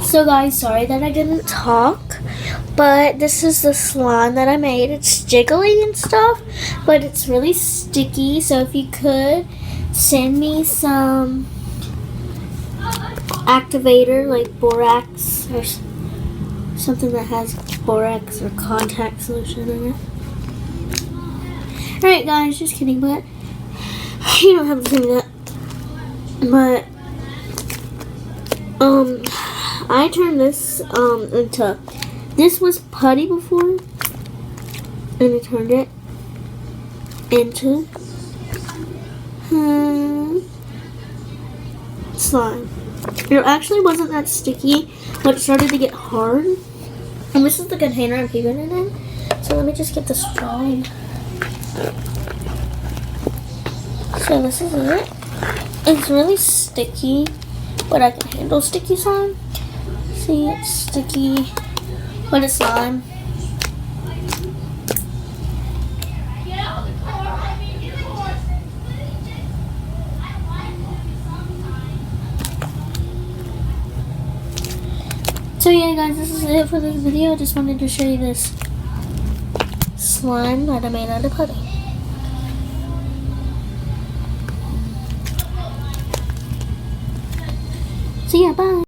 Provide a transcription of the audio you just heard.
So guys, sorry that I didn't talk, but this is the slime that I made. It's jiggly and stuff, but it's really sticky. So if you could send me some activator like borax or something that has borax or contact solution in it. Alright guys, just kidding, but you don't have to do that. But I turned this into, this was putty before, and I turned it into slime. It actually wasn't that sticky, but it started to get hard. And this is the container I'm keeping it in. So let me just get the straw in. So this is it. It's really sticky, but I can handle sticky slime. See, it's sticky, but it's slime. So yeah guys, this is it for this video. I just wanted to show you this slime that I made out of putty. So yeah, bye.